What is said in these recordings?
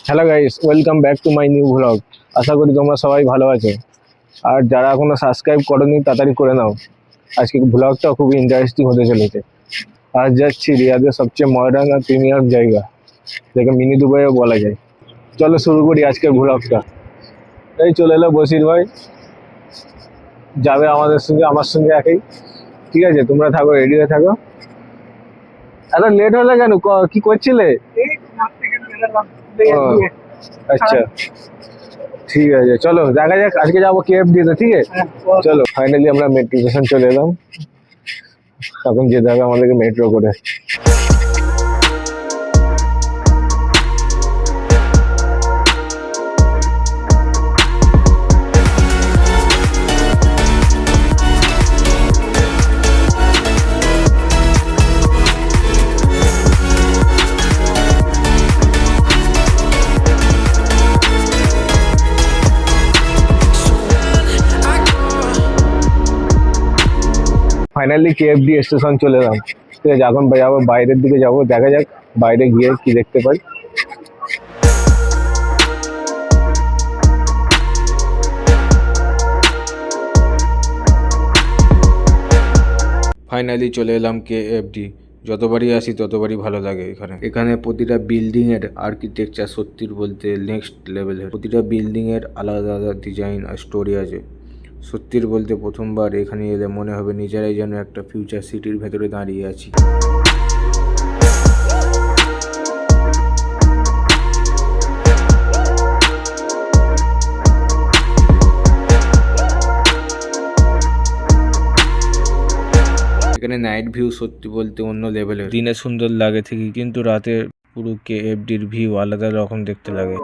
Hello guys, welcome back to my new blog. আশা করি তোমরা সবাই ভালো আছো। আর যারা এখনো সাবস্ক্রাইব করোনি তাড়াতাড়ি করে নাও। আজকে ব্লগটা খুবই ইন্টারেস্টিং হতে চলেছে। আজ যাচ্ছি রিয়াদের সবচেয়ে মডার্ন আর প্রিমিয়াম জায়গা, যেটা মিনি দুবাইও বলা যায়। চলো শুরু করি আজকের ব্লগটা। এই চলে এলো বসির ভাই, যাবে আমাদের সঙ্গে, আমার সঙ্গে একই। ঠিক আছে, তোমরা থাকো, রেডি হয়ে থাকো। এত লেট হলে কেন, কি করছিলে? ও, আচ্ছা ঠিক আছে, চলো দেখা যাক। আজকে যাবো KFD তে, ঠিক আছে। চলো ফাইনালি আমরা মেট্রো স্টেশন চলে এলাম। এখন যেতে হবে আমাদেরকে মেট্রো করে। ফাইনালি KFD স্টেশন চলে এলাম। ঠিক আছে, এখন যাবো বাইরের দিকে, যাবো, দেখা যাক বাইরে গিয়ে কি দেখতে পাই। ফাইনালি চলে এলাম KFD। যতবারই আসি ততবারই ভালো লাগে এখানে প্রতিটা বিল্ডিং এর আর্কিটেকচার সত্যির বলতে নেক্সট লেভেলের। প্রতিটা বিল্ডিং এর আলাদা আলাদা ডিজাইন আর স্টোরি আছে। সত্যির বলতে প্রথমবার এখানে এলে মনে হবে নিজেরাই যেন একটা ফিউচার সিটির ভেতরে দাঁড়িয়ে আছি। এখানে নাইট ভিউ সত্যি বলতে অন্য লেভেলের। দিনে সুন্দর লাগে ঠিকই, কিন্তু রাতে পুরো KFDর ভিউ আলাদা রকম দেখতে লাগে।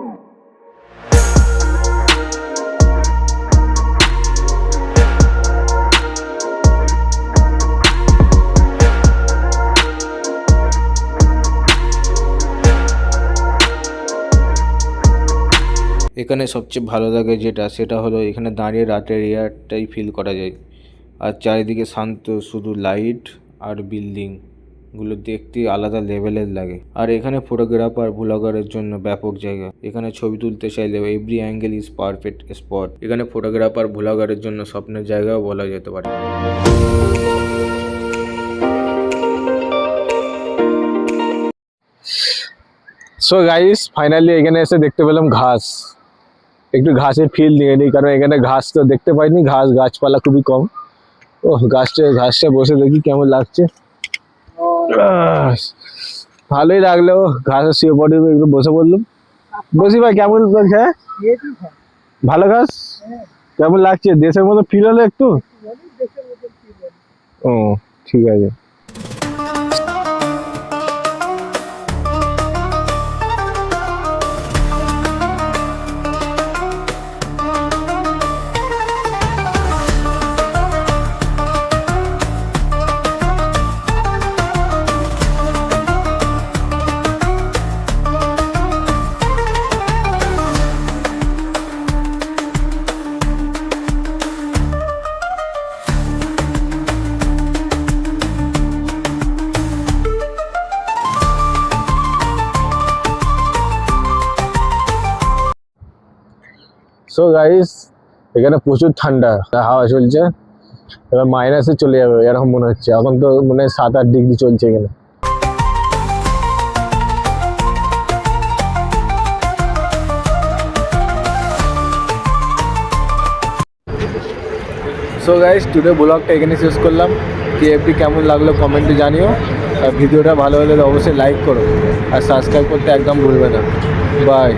এখানে সবচেয়ে ভালো লাগে সেটা হলো এখানে দাঁড়িয়ে রাতের এয়ারটাই ফিল করা যায়। আর চারিদিকে শান্ত, শুধু লাইট আর বিল্ডিংগুলো দেখতে আলাদা লেভেলের লাগে। আর এখানে ফটোগ্রাফার ব্লগারের জন্য ব্যাপক জায়গা। এখানে ছবি তুলতে চাইলেও every angle is perfect spot. এখানে ফটোগ্রাফার ব্লগারের জন্য স্বপ্নের জায়গাও বলা যেতে পারে। সো গাইস, ফাইনালি এখানে এসে দেখতে পেলাম ঘাস। একটু ঘাসের ফিল নিয়ে নিই, কারণ এখানে ঘাস তো দেখতে পাইনি, গাছপালা খুবই কম। ও ঘাসটা বসে দেখি কেমন লাগছে। ভালোই লাগলো, ঘাসের শুয়ে পড়ে একটু বসে পড়লাম। বসি ভাই, কেমন লাগছে? ভালো ঘাস? কেমন লাগছে? দেশের মতো ফিল হলো একটু? ও ঠিক আছে। সো গাইস, এখানে প্রচুর ঠান্ডা, হাওয়া চলছে। এবার মাইনাসে চলে যাবে এরকম মনে হচ্ছে। এখন তো মনে হয় 7-8 ডিগ্রি চলছে এখানে। সো গাইস, টুডে ব্লগটা এখানে শেষ করলাম। KFD কেমন লাগলো কমেন্টে জানিও। আর ভিডিওটা ভালো হলে অবশ্যই লাইক করো আর সাবস্ক্রাইব করতে একদম ভুলবে না। বাই।